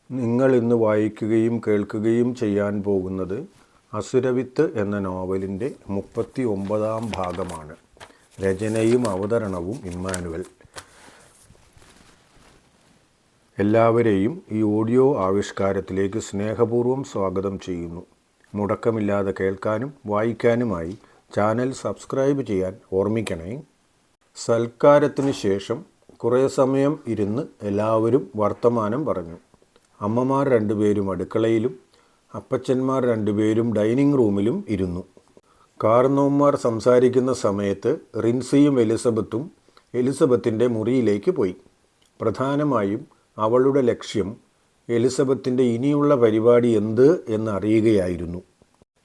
നിങ്ങൾ ഇന്ന് വായിക്കുകയും കേൾക്കുകയും ചെയ്യാൻ പോകുന്നത് അസുരവിത്ത് എന്ന നോവലിൻ്റെ 39-ാം ഭാഗമാണ്. രചനയും അവതരണവും ഇമ്മാനുവൽ. എല്ലാവരെയും ഈ ഓഡിയോ ആവിഷ്കാരത്തിലേക്ക് സ്നേഹപൂർവ്വം സ്വാഗതം ചെയ്യുന്നു. മുടക്കമില്ലാതെ കേൾക്കാനും വായിക്കാനുമായി ചാനൽ സബ്സ്ക്രൈബ് ചെയ്യാൻ ഓർമ്മിക്കണേ. സൽക്കാരത്തിന് ശേഷം കുറേ സമയം ഇരുന്ന് എല്ലാവരും വർത്തമാനം പറഞ്ഞു. അമ്മമാർ രണ്ടുപേരും അടുക്കളയിലും അപ്പച്ചന്മാർ രണ്ടുപേരും ഡൈനിങ് റൂമിലും ഇരുന്നു. കാർന്നോന്മാർ സംസാരിക്കുന്ന സമയത്ത് റിൻസിയും എലിസബത്തിൻ്റെ മുറിയിലേക്ക് പോയി. പ്രധാനമായും അവളുടെ ലക്ഷ്യം എലിസബത്തിൻ്റെ ഇനിയുള്ള പരിപാടി എന്ത് എന്നറിയുകയായിരുന്നു.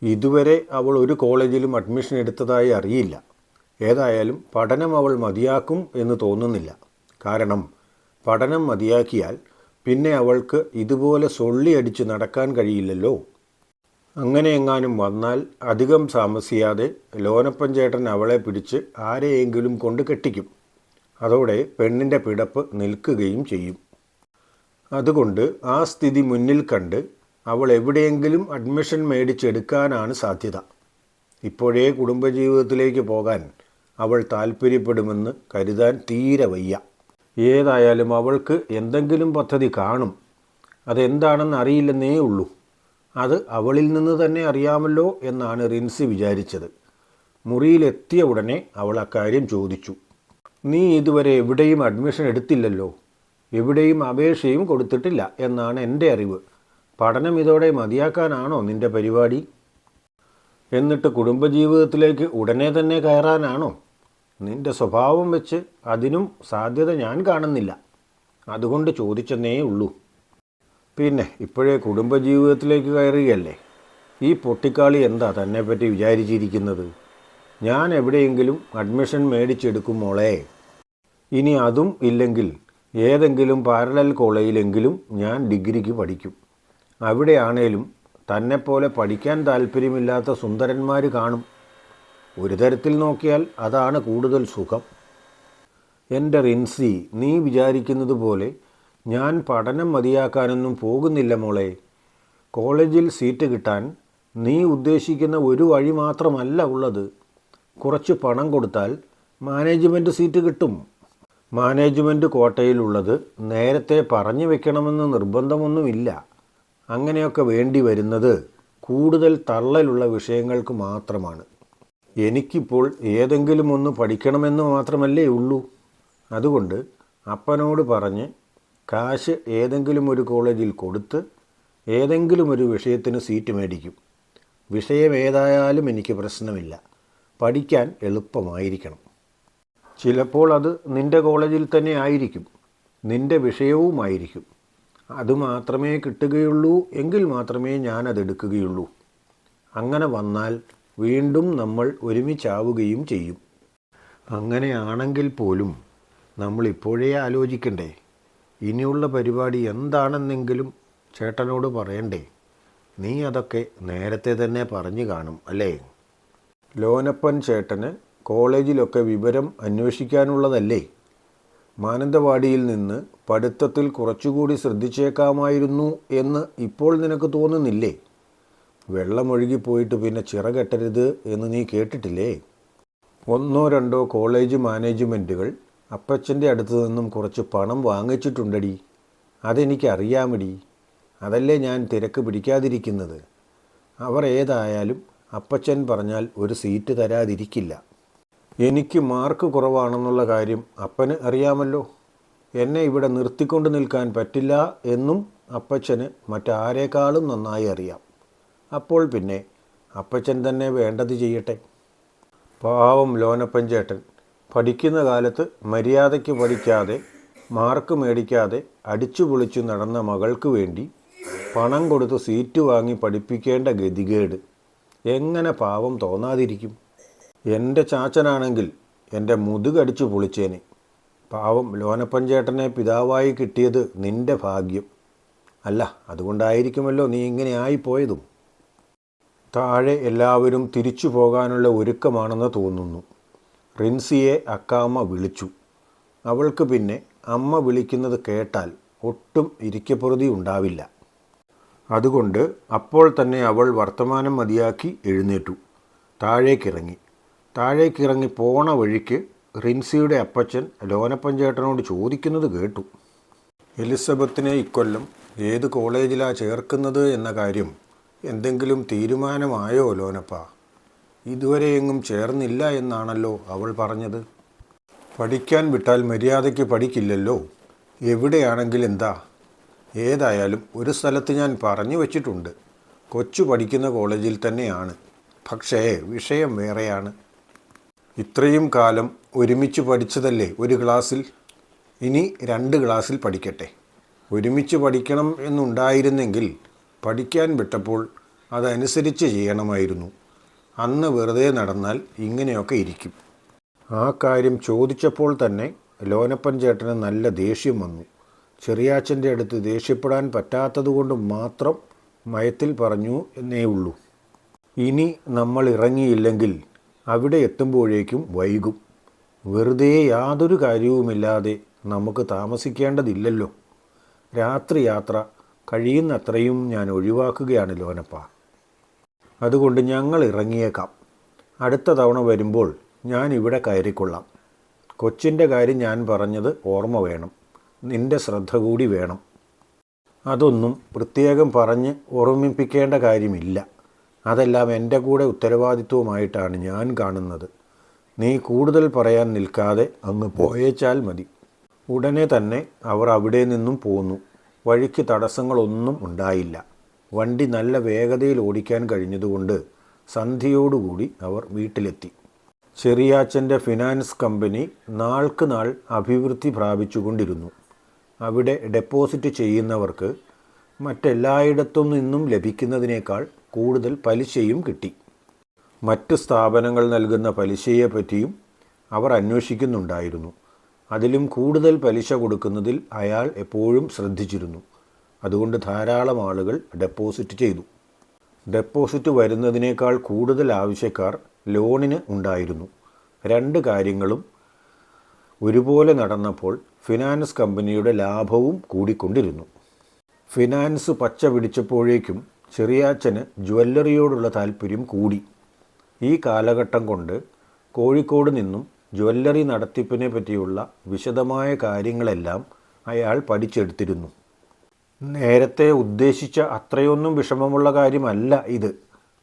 ഇതുവരെ അവൾ ഒരു കോളേജിലും അഡ്മിഷൻ എടുത്തതായി അറിയില്ല. ഏതായാലും പഠനം അവൾ മതിയാക്കും എന്ന് തോന്നുന്നില്ല. കാരണം പഠനം മതിയാക്കിയാൽ പിന്നെ അവൾക്ക് ഇതുപോലെ സൊള്ളിയടിച്ച് നടക്കാൻ കഴിയില്ലല്ലോ. അങ്ങനെ എങ്ങാനും വന്നാൽ അധികം താമസിയാതെ ലോനപ്പൻ ചേട്ടൻ അവളെ പിടിച്ച് ആരെയെങ്കിലും കൊണ്ട് കെട്ടിക്കും. അതോടെ പെണ്ണിൻ്റെ പിടപ്പ് നിൽക്കുകയും ചെയ്യും. അതുകൊണ്ട് ആ സ്ഥിതി മുന്നിൽ കണ്ട് അവൾ എവിടെയെങ്കിലും അഡ്മിഷൻ മേടിച്ചെടുക്കാനാണ് സാധ്യത. ഇപ്പോഴേ കുടുംബജീവിതത്തിലേക്ക് പോകാൻ അവൾ താല്പര്യപ്പെടുമെന്ന് കരുതാൻ തീരെ വയ്യ. ഏതായാലും അവൾക്ക് എന്തെങ്കിലും പദ്ധതി കാണും. അതെന്താണെന്ന് അറിയില്ലെന്നേ ഉള്ളൂ. അത് അവളിൽ നിന്ന് തന്നെ അറിയാമല്ലോ എന്നാണ് റിൻസി വിചാരിച്ചത്. മുറിയിലെത്തിയ ഉടനെ അവൾ അക്കാര്യം ചോദിച്ചു. നീ ഇതുവരെ എവിടെയും അഡ്മിഷൻ എടുത്തില്ലല്ലോ. എവിടെയും അപേക്ഷയും കൊടുത്തിട്ടില്ല എന്നാണ് എൻ്റെ അറിവ്. പഠനം ഇതോടെ മതിയാക്കാനാണോ നിൻ്റെ പരിപാടി? എന്നിട്ട് കുടുംബജീവിതത്തിലേക്ക് ഉടനെ തന്നെ കയറാനാണോ? നിൻ്റെ സ്വഭാവം വെച്ച് അതിനും സാധ്യത ഞാൻ കാണുന്നില്ല. അതുകൊണ്ട് ചോദിച്ചെന്നേ ഉള്ളൂ. പിന്നെ ഇപ്പോഴേ കുടുംബജീവിതത്തിലേക്ക് കയറുകയല്ലേ? ഈ പൊട്ടിക്കാളി എന്താ തന്നെപ്പറ്റി വിചാരിച്ചിരിക്കുന്നത്? ഞാൻ എവിടെയെങ്കിലും അഡ്മിഷൻ മേടിച്ചെടുക്കും മോളെ. ഇനി അതും ഇല്ലെങ്കിൽ ഏതെങ്കിലും പാരലൽ കോളേജിലെങ്കിലും ഞാൻ ഡിഗ്രിക്ക് പഠിക്കും. അവിടെയാണേലും തന്നെപ്പോലെ പഠിക്കാൻ താല്പര്യമില്ലാത്ത സുന്ദരന്മാർ കാണും. ഒരു തരത്തിൽ നോക്കിയാൽ അതാണ് കൂടുതൽ സുഖം. എൻ്റെ റിൻസി, നീ വിചാരിക്കുന്നത് പോലെ ഞാൻ പഠനം മതിയാക്കാനൊന്നും പോകുന്നില്ല മോളെ. കോളേജിൽ സീറ്റ് കിട്ടാൻ നീ ഉദ്ദേശിക്കുന്ന ഒരു വഴി മാത്രമല്ല ഉള്ളത്. കുറച്ച് പണം കൊടുത്താൽ മാനേജ്മെൻറ്റ് സീറ്റ് കിട്ടും. മാനേജ്മെൻറ്റ് കോട്ടയിലുള്ളത് നേരത്തെ പറഞ്ഞു വെക്കണമെന്ന് നിർബന്ധമൊന്നുമില്ല. അങ്ങനെയൊക്കെ വേണ്ടി വരുന്നത് കൂടുതൽ തള്ളലുള്ള വിഷയങ്ങൾക്ക് മാത്രമാണ്. എനിക്കിപ്പോൾ ഏതെങ്കിലും ഒന്ന് പഠിക്കണമെന്ന് മാത്രമല്ലേ ഉള്ളൂ. അതുകൊണ്ട് അപ്പനോട് പറഞ്ഞ് കാശ് ഏതെങ്കിലും ഒരു കോളേജിൽ കൊടുത്ത് ഏതെങ്കിലും ഒരു വിഷയത്തിന് സീറ്റ് മേടിക്കും. വിഷയം ഏതായാലും എനിക്ക് പ്രശ്നമില്ല. പഠിക്കാൻ എളുപ്പമായിരിക്കണം. ചിലപ്പോൾ അത് നിൻ്റെ കോളേജിൽ തന്നെ ആയിരിക്കും. നിൻ്റെ വിഷയവുമായിരിക്കും. അതുമാത്രമേ കിട്ടുകയുള്ളൂ എങ്കിൽ മാത്രമേ ഞാനതെടുക്കുകയുള്ളൂ. അങ്ങനെ വന്നാൽ വീണ്ടും നമ്മൾ ഒരുമിച്ചാവുകയും ചെയ്യും. അങ്ങനെയാണെങ്കിൽ പോലും നമ്മൾ ഇപ്പോഴേ ആലോചിക്കണ്ടേ? ഇനിയുള്ള പരിപാടി എന്താണെന്നെങ്കിലും ചേട്ടനോട് പറയണ്ടേ? നീ അതൊക്കെ നേരത്തെ തന്നെ പറഞ്ഞു കാണും അല്ലേ? ലോനപ്പൻ ചേട്ടന് കോളേജിലൊക്കെ വിവരം അന്വേഷിക്കാനുള്ളതല്ലേ? മാനന്തവാടിയിൽ നിന്ന് പഠിത്തത്തിൽ കുറച്ചുകൂടി ശ്രദ്ധിച്ചേക്കാമായിരുന്നു എന്ന് ഇപ്പോൾ നിനക്ക് തോന്നുന്നില്ലേ? വെള്ളമൊഴുകിപ്പോയിട്ട് പിന്നെ ചിറകെട്ടരുത് എന്ന് നീ കേട്ടിട്ടില്ലേ? 1-2 കോളേജ് മാനേജ്മെൻറ്റുകൾ അപ്പച്ചൻ്റെ അടുത്ത് നിന്നും കുറച്ച് പണം വാങ്ങിച്ചിട്ടുണ്ടടി. അതെനിക്കറിയാമടി. അതല്ലേ ഞാൻ തിരക്ക് പിടിക്കാതിരിക്കുന്നത്. അവർ ഏതായാലും അപ്പച്ചൻ പറഞ്ഞാൽ ഒരു സീറ്റ് തരാതിരിക്കില്ല. എനിക്ക് മാർക്ക് കുറവാണെന്നുള്ള കാര്യം അപ്പന് അറിയാമല്ലോ. എന്നെ ഇവിടെ നിർത്തിക്കൊണ്ട് നിൽക്കാൻ പറ്റില്ല എന്നും അപ്പച്ചന് മറ്റാരേക്കാളും നന്നായി അറിയാം. അപ്പോൾ പിന്നെ അപ്പച്ചൻ തന്നെ വേണ്ടത് ചെയ്യട്ടെ. പാവം ലോനപ്പൻ ചേട്ടൻ പഠിക്കുന്ന കാലത്ത് മര്യാദയ്ക്ക് പഠിക്കാതെ മാർക്ക് മേടിക്കാതെ അടിച്ചു പൊളിച്ചു നടന്ന മകൾക്ക് വേണ്ടി പണം കൊടുത്ത് സീറ്റ് വാങ്ങി പഠിപ്പിക്കേണ്ട ഗതികേട് എങ്ങനെ പാവം തോന്നാതിരിക്കും? എൻ്റെ ചാച്ചനാണെങ്കിൽ എൻ്റെ മുതുകടിച്ചു പൊളിച്ചേനെ. പാവം ലോനപ്പൻ ചേട്ടനെ പിതാവായി കിട്ടിയത് നിൻ്റെ ഭാഗ്യം. അല്ല, അതുകൊണ്ടായിരിക്കുമല്ലോ നീ ഇങ്ങനെ ആയിപ്പോയതും. താഴെ എല്ലാവരും തിരിച്ചു പോകാനുള്ള ഒരുക്കമാണെന്ന് തോന്നുന്നു. റിൻസിയെ അക്കാമ്മ വിളിച്ചു. അവൾക്ക് പിന്നെ അമ്മ വിളിക്കുന്നത് കേട്ടാൽ ഒട്ടും ഇരിക്കപ്പുറതി ഉണ്ടാവില്ല. അതുകൊണ്ട് അപ്പോൾ തന്നെ അവൾ വർത്തമാനം മതിയാക്കി എഴുന്നേറ്റു. താഴേക്കിറങ്ങി പോണ വഴിക്ക് റിൻസിയുടെ അപ്പച്ചൻ ലോനപ്പൻ ചേട്ടനോട് ചോദിക്കുന്നത് കേട്ടു. എലിസബത്തിനെ ഇക്കൊല്ലം ഏത് കോളേജിലാണ് ചേർക്കുന്നത് എന്ന കാര്യം എന്തെങ്കിലും തീരുമാനമായോ ലോനപ്പ? ഇതുവരെയെങ്ങും ചേർന്നില്ല എന്നാണല്ലോ അവൾ പറഞ്ഞത്. പഠിക്കാൻ വിട്ടാൽ മര്യാദയ്ക്ക് പഠിക്കില്ലല്ലോ. എവിടെയാണെങ്കിൽ എന്താ? ഏതായാലും ഒരു സ്ഥലത്ത് ഞാൻ പറഞ്ഞു വച്ചിട്ടുണ്ട്. കൊച്ചു പഠിക്കുന്ന കോളേജിൽ തന്നെയാണ്. പക്ഷേ വിഷയം വേറെയാണ്. ഇത്രയും കാലം ഒരുമിച്ച് പഠിച്ചതല്ലേ ഒരു ക്ലാസ്സിൽ. ഇനി 2 ക്ലാസ്സിൽ പഠിക്കട്ടെ. ഒരുമിച്ച് പഠിക്കണം എന്നുണ്ടായിരുന്നെങ്കിൽ പഠിക്കാൻ വിട്ടപ്പോൾ അതനുസരിച്ച് ചെയ്യണമായിരുന്നു. അന്ന് വെറുതെ നടന്നാൽ ഇങ്ങനെയൊക്കെ ഇരിക്കും. ആ കാര്യം ചോദിച്ചപ്പോൾ തന്നെ ലോനപ്പൻ ചേട്ടന് നല്ല ദേഷ്യം വന്നു. ചെറിയാച്ചൻ്റെ അടുത്ത് ദേഷ്യപ്പെടാൻ പറ്റാത്തതുകൊണ്ട് മാത്രം മയത്തിൽ പറഞ്ഞു എന്നേ ഉള്ളൂ. ഇനി നമ്മൾ ഇറങ്ങിയില്ലെങ്കിൽ അവിടെ എത്തുമ്പോഴേക്കും വൈകും. വെറുതെ യാതൊരു കാര്യവുമില്ലാതെ നമുക്ക് താമസിക്കേണ്ടതില്ലല്ലോ. രാത്രി യാത്ര കഴിയുന്നത്രയും ഞാൻ ഒഴിവാക്കുകയാണ് ലോനപ്പ. അതുകൊണ്ട് ഞങ്ങൾ ഇറങ്ങിയേക്കാം. അടുത്ത തവണ വരുമ്പോൾ ഞാൻ ഇവിടെ കയറിക്കൊള്ളാം. കൊച്ചിൻ്റെ കാര്യം ഞാൻ പറഞ്ഞത് ഓർമ്മ വേണം. നിൻ്റെ ശ്രദ്ധ കൂടി വേണം. അതൊന്നും പ്രത്യേകം പറഞ്ഞ് ഓർമ്മിപ്പിക്കേണ്ട കാര്യമില്ല. അതെല്ലാം എൻ്റെ കൂടെ ഉത്തരവാദിത്വമായിട്ടാണ് ഞാൻ കാണുന്നത്. നീ കൂടുതൽ പറയാൻ നിൽക്കാതെ അങ്ങ് പോയേച്ചാൽ മതി. ഉടനെ തന്നെ അവർ അവിടെ നിന്നും പോന്നു. വഴിക്ക് തടസ്സങ്ങളൊന്നും ഉണ്ടായില്ല. വണ്ടി നല്ല വേഗതയിൽ ഓടിക്കാൻ കഴിഞ്ഞതുകൊണ്ട് സന്ധ്യയോടുകൂടി അവർ വീട്ടിലെത്തി. ചെറിയാച്ചൻ്റെ ഫിനാൻസ് കമ്പനി നാൾക്ക് നാൾ അഭിവൃദ്ധി പ്രാപിച്ചുകൊണ്ടിരുന്നു. അവിടെ ഡെപ്പോസിറ്റ് ചെയ്യുന്നവർക്ക് മറ്റെല്ലായിടത്തും നിന്നും ലഭിക്കുന്നതിനേക്കാൾ കൂടുതൽ പലിശയും കിട്ടി. മറ്റ് സ്ഥാപനങ്ങൾ നൽകുന്ന പലിശയെപ്പറ്റിയും അവർ അന്വേഷിക്കുന്നുണ്ടായിരുന്നു. അതിലും കൂടുതൽ പലിശ കൊടുക്കുന്നതിൽ അയാൾ എപ്പോഴും ശ്രദ്ധിച്ചിരുന്നു. അതുകൊണ്ട് ധാരാളം ആളുകൾ ഡെപ്പോസിറ്റ് ചെയ്തു. ഡെപ്പോസിറ്റ് വരുന്നതിനേക്കാൾ കൂടുതൽ ആവശ്യക്കാർ ലോണിന് ഉണ്ടായിരുന്നു. 2 കാര്യങ്ങളും ഒരുപോലെ നടന്നപ്പോൾ ഫിനാൻസ് കമ്പനിയുടെ ലാഭവും കൂടിക്കൊണ്ടിരുന്നു. ഫിനാൻസ് പച്ച പിടിച്ചപ്പോഴേക്കും ചെറിയാച്ചന് ജ്വല്ലറിയോടുള്ള താല്പര്യം കൂടി. ഈ കാലഘട്ടം കൊണ്ട് കോഴിക്കോട് നിന്നും ജ്വല്ലറി നടത്തിപ്പിനെ പറ്റിയുള്ള വിശദമായ കാര്യങ്ങളെല്ലാം അയാൾ പഠിച്ചെടുത്തിരുന്നു. നേരത്തെ ഉദ്ദേശിച്ച അത്രയൊന്നും വിഷമമുള്ള കാര്യമല്ല ഇത്.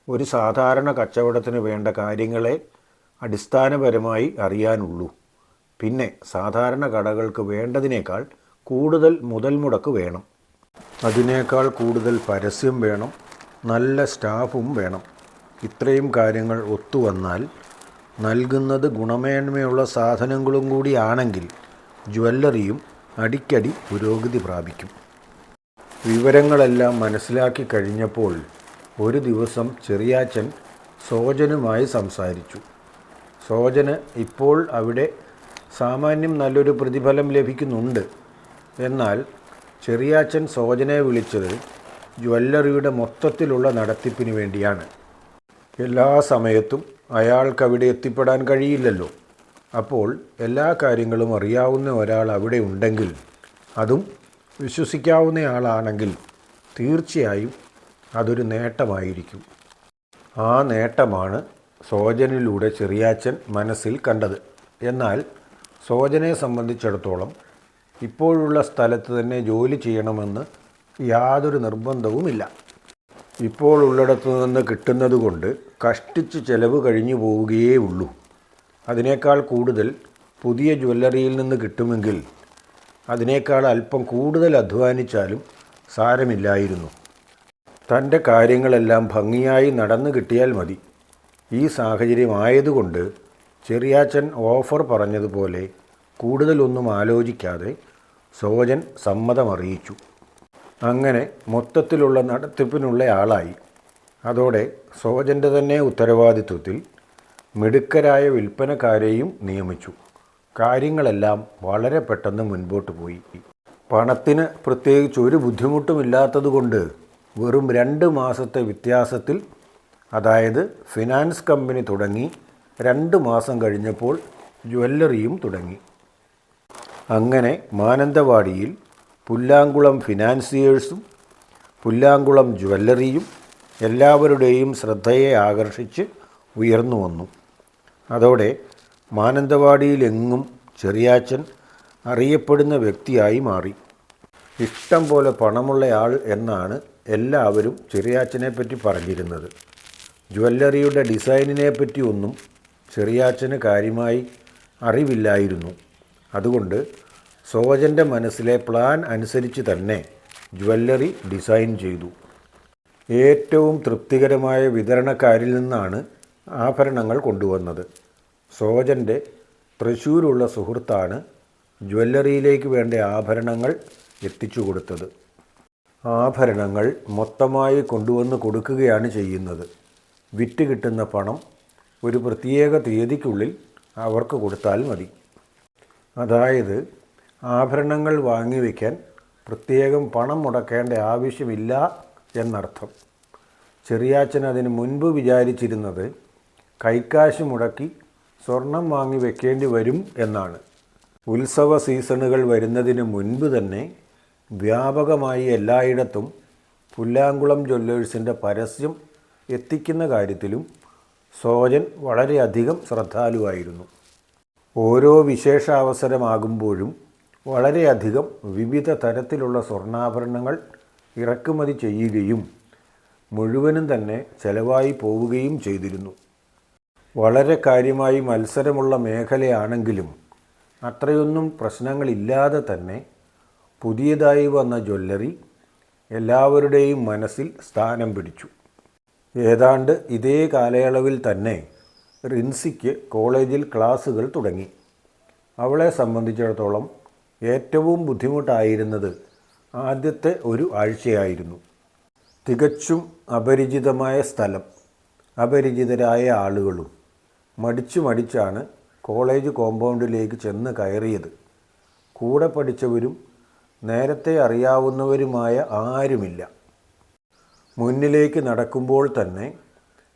ഒരു സാധാരണ കച്ചവടത്തിന് വേണ്ട കാര്യങ്ങളെ അടിസ്ഥാനപരമായി അറിയാനുള്ളൂ. പിന്നെ സാധാരണ കടകൾക്ക് വേണ്ടതിനേക്കാൾ കൂടുതൽ മുതൽ മുടക്ക് വേണം. അതിനേക്കാൾ കൂടുതൽ പരസ്യം വേണം. നല്ല സ്റ്റാഫും വേണം. ഇത്രയും കാര്യങ്ങൾ ഒത്തുവന്നാൽ, നൽകുന്നത് ഗുണമേന്മയുള്ള സാധനങ്ങളും കൂടിയാണെങ്കിൽ ജ്വല്ലറിയും അടിക്കടി പുരോഗതി പ്രാപിക്കും. വിവരങ്ങളെല്ലാം മനസ്സിലാക്കി കഴിഞ്ഞപ്പോൾ ഒരു ദിവസം ചെറിയാച്ചൻ സോജനുമായി സംസാരിച്ചു. സോജന് ഇപ്പോൾ അവിടെ സാമാന്യം നല്ലൊരു പ്രതിഫലം ലഭിക്കുന്നുണ്ട്. എന്നാൽ ചെറിയാച്ചൻ സോജനെ വിളിച്ചത് ജ്വല്ലറിയുടെ മൊത്തത്തിലുള്ള നടത്തിപ്പിന് വേണ്ടിയാണ്. എല്ലാ സമയത്തും അയാൾക്കവിടെ എത്തിപ്പെടാൻ കഴിയില്ലല്ലോ. അപ്പോൾ എല്ലാ കാര്യങ്ങളും അറിയാവുന്ന ഒരാൾ അവിടെ ഉണ്ടെങ്കിൽ, അതും വിശ്വസിക്കാവുന്നയാളാണെങ്കിൽ തീർച്ചയായും അതൊരു നേട്ടമായിരിക്കും. ആ നേട്ടമാണ് സോജനിലൂടെ ചെറിയാച്ചൻ മനസ്സിൽ കണ്ടത്. എന്നാൽ സോജനെ സംബന്ധിച്ചിടത്തോളം ഇപ്പോഴുള്ള സ്ഥലത്ത് തന്നെ ജോലി ചെയ്യണമെന്ന് യാതൊരു നിർബന്ധവുമില്ല. ഇപ്പോൾ ഉള്ളിടത്തു നിന്ന് കിട്ടുന്നത് കൊണ്ട് കഷ്ടിച്ച് ചെലവ് കഴിഞ്ഞു പോവുകയേ ഉള്ളൂ. അതിനേക്കാൾ കൂടുതൽ പുതിയ ജ്വല്ലറിയിൽ നിന്ന് കിട്ടുമെങ്കിൽ അതിനേക്കാൾ അല്പം കൂടുതൽ അധ്വാനിച്ചാലും സാരമില്ലായിരുന്നു. തൻ്റെ കാര്യങ്ങളെല്ലാം ഭംഗിയായി നടന്നു കിട്ടിയാൽ മതി. ഈ സാഹചര്യമായതുകൊണ്ട് ചെറിയാച്ചൻ ഓഫർ പറഞ്ഞതുപോലെ കൂടുതലൊന്നും ആലോചിക്കാതെ സോജൻ സമ്മതമറിയിച്ചു. അങ്ങനെ മൊത്തത്തിലുള്ള നടത്തിപ്പിനുള്ള ആളായി. അതോടെ സോജൻ്റെ തന്നെ ഉത്തരവാദിത്വത്തിൽ മിടുക്കരായ വിൽപ്പനക്കാരെയും നിയമിച്ചു. കാര്യങ്ങളെല്ലാം വളരെ പെട്ടെന്ന് മുൻപോട്ട് പോയി. പണത്തിന് പ്രത്യേകിച്ച് ഒരു ബുദ്ധിമുട്ടുമില്ലാത്തതുകൊണ്ട് വെറും 2 മാസത്തെ വ്യത്യാസത്തിൽ, അതായത് ഫിനാൻസ് കമ്പനി തുടങ്ങി 2 മാസം കഴിഞ്ഞപ്പോൾ ജ്വല്ലറിയും തുടങ്ങി. അങ്ങനെ മാനന്തവാടിയിൽ പുല്ലാങ്കുളം ഫിനാൻസിയേഴ്സും പുല്ലാങ്കുളം ജ്വല്ലറിയും എല്ലാവരുടെയും ശ്രദ്ധയെ ആകർഷിച്ച് ഉയർന്നു വന്നു. അതോടെ മാനന്തവാടിയിലെങ്ങും ചെറിയാച്ചൻ അറിയപ്പെടുന്ന വ്യക്തിയായി മാറി. ഇഷ്ടം പോലെ പണമുള്ളയാൾ എന്നാണ് എല്ലാവരും ചെറിയാച്ചനെപ്പറ്റി പറഞ്ഞിരുന്നത്. ജ്വല്ലറിയുടെ ഡിസൈനിനെപ്പറ്റി ഒന്നും ചെറിയാച്ചന് കാര്യമായി അറിവില്ലായിരുന്നു. അതുകൊണ്ട് സോജൻ്റെ മനസ്സിലെ പ്ലാൻ അനുസരിച്ച് തന്നെ ജ്വല്ലറി ഡിസൈൻ ചെയ്തു. ഏറ്റവും തൃപ്തികരമായ വിതരണക്കാരിൽ നിന്നാണ് ആഭരണങ്ങൾ കൊണ്ടുവന്നത്. സോജൻ്റെ തൃശ്ശൂരുള്ള സുഹൃത്താണ് ജ്വല്ലറിയിലേക്ക് വേണ്ട ആഭരണങ്ങൾ എത്തിച്ചു കൊടുത്തത്. ആഭരണങ്ങൾ മൊത്തമായി കൊണ്ടുവന്ന് കൊടുക്കുകയാണ് ചെയ്യുന്നത്. വിറ്റ് കിട്ടുന്ന പണം ഒരു പ്രത്യേക തീയതിക്കുള്ളിൽ അവർക്ക് കൊടുത്താൽ മതി. അതായത് ആഭരണങ്ങൾ വാങ്ങിവെക്കാൻ പ്രത്യേകം പണം മുടക്കേണ്ട ആവശ്യമില്ല എന്നർത്ഥം. ചെറിയാച്ചൻ അതിന് മുൻപ് വിചാരിച്ചിരുന്നത് കൈക്കാശ് മുടക്കി സ്വർണം വാങ്ങി വെക്കേണ്ടി വരും എന്നാണ്. ഉത്സവ സീസണുകൾ വരുന്നതിന് മുൻപ് തന്നെ വ്യാപകമായി എല്ലായിടത്തും പുല്ലാങ്കുളം ജ്വല്ലേഴ്സിൻ്റെ പരസ്യം എത്തിക്കുന്ന കാര്യത്തിലും സോജൻ വളരെയധികം ശ്രദ്ധാലുവായിരുന്നു. ഓരോ വിശേഷാവസരമാകുമ്പോഴും വളരെയധികം വിവിധ തരത്തിലുള്ള സ്വർണ്ണാഭരണങ്ങൾ ഇറക്കുമതി ചെയ്യുകയും മുഴുവനും തന്നെ ചെലവായി പോവുകയും ചെയ്തിരുന്നു. വളരെ കാര്യമായി മത്സരമുള്ള മേഖലയാണെങ്കിലും അത്രയൊന്നും പ്രശ്നങ്ങളില്ലാതെ തന്നെ പുതിയതായി വന്ന ജ്വല്ലറി എല്ലാവരുടെയും മനസ്സിൽ സ്ഥാനം പിടിച്ചു. ഏതാണ്ട് ഇതേ കാലയളവിൽ തന്നെ റിൻസിക്ക് കോളേജിൽ ക്ലാസ്സുകൾ തുടങ്ങി. അവളെ സംബന്ധിച്ചിടത്തോളം ഏറ്റവും ബുദ്ധിമുട്ടായിരുന്നത് ആദ്യത്തെ ഒരു ആഴ്ചയായിരുന്നു. തികച്ചും അപരിചിതമായ സ്ഥലം, അപരിചിതരായ ആളുകളും. മടിച്ചാണ് കോളേജ് കോമ്പൗണ്ടിലേക്ക് ചെന്ന് കയറിയത്. കൂടെ പഠിച്ചവരും നേരത്തെ അറിയാവുന്നവരുമായ ആരുമില്ല. മുന്നിലേക്ക് നടക്കുമ്പോൾ തന്നെ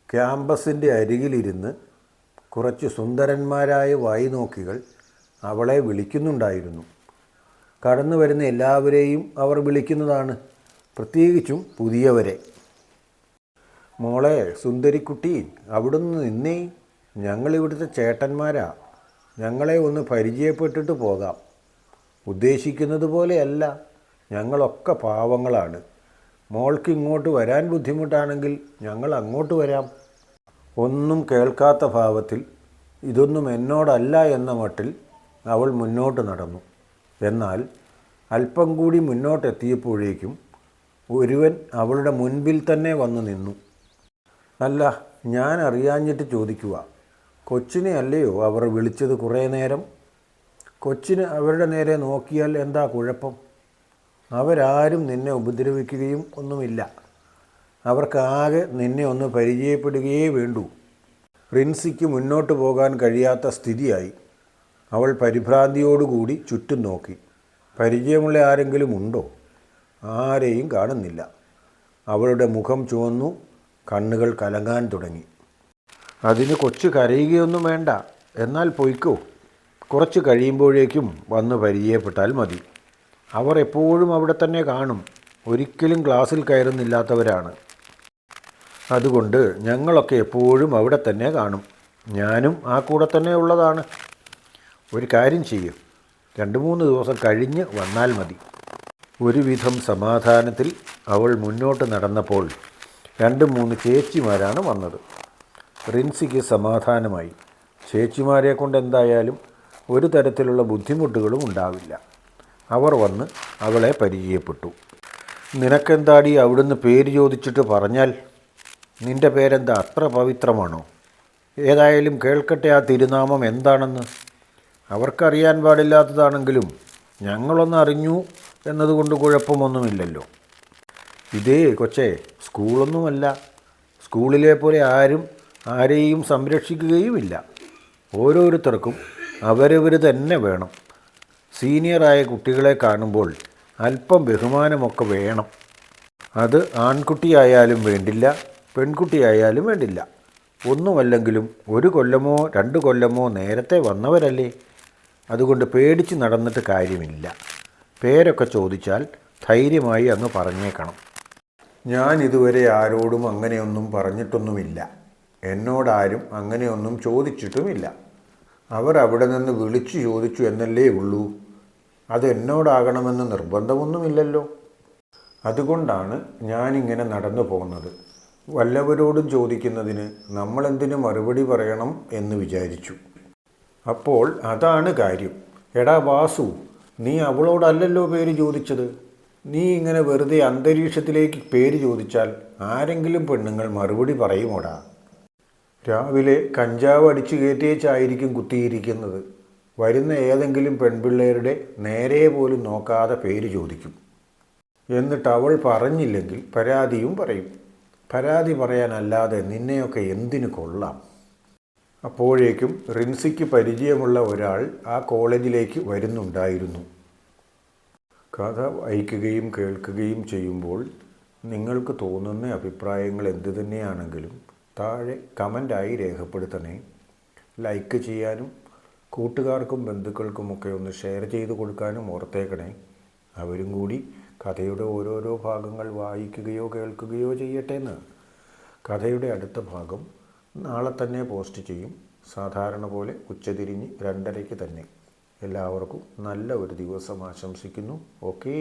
ക്യാമ്പസിൻ്റെ അരികിലിരുന്ന് കുറച്ച് സുന്ദരന്മാരായ വായിനോക്കികൾ അവളെ വിളിക്കുന്നുണ്ടായിരുന്നു. കടന്നു വരുന്ന എല്ലാവരെയും അവർ വിളിക്കുന്നതാണ്, പ്രത്യേകിച്ചും പുതിയവരെ. മോളെ സുന്ദരിക്കുട്ടി, അവിടുന്ന് നിന്നേ, ഞങ്ങളിവിടുത്തെ ചേട്ടന്മാരാ, ഞങ്ങളെ ഒന്ന് പരിചയപ്പെട്ടിട്ട് പോകാം. ഉദ്ദേശിക്കുന്നത് പോലെയല്ല, ഞങ്ങളൊക്കെ പാവങ്ങളാണ്. മോൾക്ക് ഇങ്ങോട്ട് വരാൻ ബുദ്ധിമുട്ടാണെങ്കിൽ ഞങ്ങൾ അങ്ങോട്ട് വരാം. ഒന്നും കേൾക്കാത്ത ഭാവത്തിൽ ഇതൊന്നും എന്നോടല്ല എന്ന മട്ടിൽ അവൾ മുന്നോട്ട് നടന്നു. എന്നാൽ അല്പം കൂടി മുന്നോട്ടെത്തിയപ്പോഴേക്കും ഒരുവൻ അവളുടെ മുൻപിൽ തന്നെ വന്നു നിന്നു. അല്ല, ഞാൻ അറിയാഞ്ഞിട്ട് ചോദിക്കുക, കൊച്ചിനെ അല്ലയോ അവർ വിളിച്ചത് കുറേ നേരം? കൊച്ചിന് അവരുടെ നേരെ നോക്കിയാൽ എന്താ കുഴപ്പം? അവരാരും നിന്നെ ഉപദ്രവിക്കുകയും ഒന്നുമില്ല. അവർക്കാകെ നിന്നെ ഒന്ന് പരിചയപ്പെടുകയേ വേണ്ടൂ. റിൻസിക്ക് മുന്നോട്ട് പോകാൻ കഴിയാത്ത സ്ഥിതിയായി. അവൾ പരിഭ്രാന്തിയോടുകൂടി ചുറ്റും നോക്കി. പരിചയമുള്ള ആരെങ്കിലും ഉണ്ടോ? ആരെയും കാണുന്നില്ല. അവളുടെ മുഖം ചുവന്നു, കണ്ണുകൾ കലങ്ങാൻ തുടങ്ങി. അതിന് കൊച്ചു കരയുകയൊന്നും വേണ്ട, എന്നാൽ പൊയ്ക്കോ. കുറച്ച് കഴിയുമ്പോഴേക്കും വന്ന് പരിചയപ്പെട്ടാൽ മതി. അവർ എപ്പോഴും അവിടെ തന്നെ കാണും. ഒരിക്കലും ക്ലാസ്സിൽ കയറുന്നില്ലാത്തവരാണ്. അതുകൊണ്ട് ഞങ്ങളൊക്കെ എപ്പോഴും അവിടെ തന്നെ കാണും. ഞാനും ആ കൂടെ തന്നെ ഉള്ളതാണ്. ഒരു കാര്യം ചെയ്യും, 2-3 ദിവസം കഴിഞ്ഞ് വന്നാൽ മതി. ഒരുവിധം സമാധാനത്തിൽ അവൾ മുന്നോട്ട് നടന്നപ്പോൾ 2-3 ചേച്ചിമാരാണ് വന്നത്. റിൻസിക്ക് സമാധാനമായി. ചേച്ചിമാരെ കൊണ്ട് എന്തായാലും ഒരു തരത്തിലുള്ള ബുദ്ധിമുട്ടുകളും ഉണ്ടാവില്ല. അവർ വന്ന് അവളെ പരിചയപ്പെട്ടു. നിനക്കെന്താടി അവിടുന്ന് പേര് ചോദിച്ചിട്ട് പറഞ്ഞാൽ? നിൻ്റെ പേരെന്താ അത്ര പവിത്രമാണോ? ഏതായാലും കേൾക്കട്ടെ ആ തിരുനാമം എന്താണെന്ന്. അവർക്കറിയാൻ പാടില്ലാത്തതാണെങ്കിലും ഞങ്ങളൊന്ന് അറിഞ്ഞു എന്നതുകൊണ്ട് കുഴപ്പമൊന്നുമില്ലല്ലോ. ഇതേ കൊച്ചേ, സ്കൂളൊന്നുമല്ല. സ്കൂളിലെ പോലെ ആരെയും സംരക്ഷിക്കുകയുമില്ല. ഓരോരുത്തർക്കും അവരവർ തന്നെ വേണം. സീനിയറായ കുട്ടികളെ കാണുമ്പോൾ അല്പം ബഹുമാനമൊക്കെ വേണം. അത് ആൺകുട്ടിയായാലും വേണ്ടില്ല, പെൺകുട്ടിയായാലും വേണ്ടില്ല. ഒന്നുമല്ലെങ്കിലും 1 കൊല്ലമോ 2 കൊല്ലമോ നേരത്തെ വന്നവരല്ലേ. അതുകൊണ്ട് പേടിച്ച് നടന്നിട്ട് കാര്യമില്ല. പേരൊക്കെ ചോദിച്ചാൽ ധൈര്യമായി അങ്ങ് പറഞ്ഞേക്കണം. ഞാൻ ഇതുവരെ ആരോടും അങ്ങനെയൊന്നും പറഞ്ഞിട്ടൊന്നുമില്ല. എന്നോടാരും അങ്ങനെയൊന്നും ചോദിച്ചിട്ടുമില്ല. അവർ അവിടെ നിന്ന് വിളിച്ചു ചോദിച്ചു എന്നല്ലേ ഉള്ളൂ. അത് എന്നോടാകണമെന്ന് നിർബന്ധമൊന്നുമില്ലല്ലോ. അതുകൊണ്ടാണ് ഞാനിങ്ങനെ നടന്നു പോകുന്നത്. വല്ലവരോടും ചോദിക്കുന്നതിന് നമ്മളെന്തിനു മറുപടി പറയണം എന്ന് വിചാരിച്ചു. അപ്പോൾ അതാണ് കാര്യം. എടാ വാസു, നീ അവളോടല്ലല്ലോ പേര് ചോദിച്ചത്. നീ ഇങ്ങനെ വെറുതെ അന്തരീക്ഷത്തിലേക്ക് പേര് ചോദിച്ചാൽ ആരെങ്കിലും പെണ്ണുങ്ങൾ മറുപടി പറയുമോടാ? രാവിലെ കഞ്ചാവ് അടിച്ചു കയറ്റിയേച്ചായിരിക്കും കുത്തിയിരിക്കുന്നത്. വരുന്ന ഏതെങ്കിലും പെൺപിള്ളേരുടെ നേരെ പോലും നോക്കാതെ പേര് ചോദിക്കും. എന്നിട്ട് അവൾ പറഞ്ഞില്ലെങ്കിൽ പരാതിയും പറയും. പരാതി പറയാനല്ലാതെ നിന്നെയൊക്കെ എന്തിനു കൊള്ളാം? അപ്പോഴേക്കും റിൻസിക്ക് പരിചയമുള്ള ഒരാൾ ആ കോളേജിലേക്ക് വരുന്നുണ്ടായിരുന്നു. കഥ വായിക്കുകയും കേൾക്കുകയും ചെയ്യുമ്പോൾ നിങ്ങൾക്ക് തോന്നുന്ന അഭിപ്രായങ്ങൾ എന്തു തന്നെയാണെങ്കിലും താഴെ കമൻ്റായി രേഖപ്പെടുത്തണേ. ലൈക്ക് ചെയ്യാനും കൂട്ടുകാർക്കും ബന്ധുക്കൾക്കുമൊക്കെ ഒന്ന് ഷെയർ ചെയ്ത് കൊടുക്കാനും ഓർത്തേക്കണേ. അവരും കൂടി കഥയുടെ ഓരോരോ ഭാഗങ്ങൾ വായിക്കുകയോ കേൾക്കുകയോ ചെയ്യട്ടെ എന്ന്. കഥയുടെ അടുത്ത ഭാഗം നാളെ തന്നെ പോസ്റ്റ് ചെയ്യും. സാധാരണ പോലെ ഉച്ചതിരിഞ്ഞ് 2:30 തന്നെ. എല്ലാവർക്കും നല്ല ഒരു ദിവസം ആശംസിക്കുന്നു. ഓക്കേ.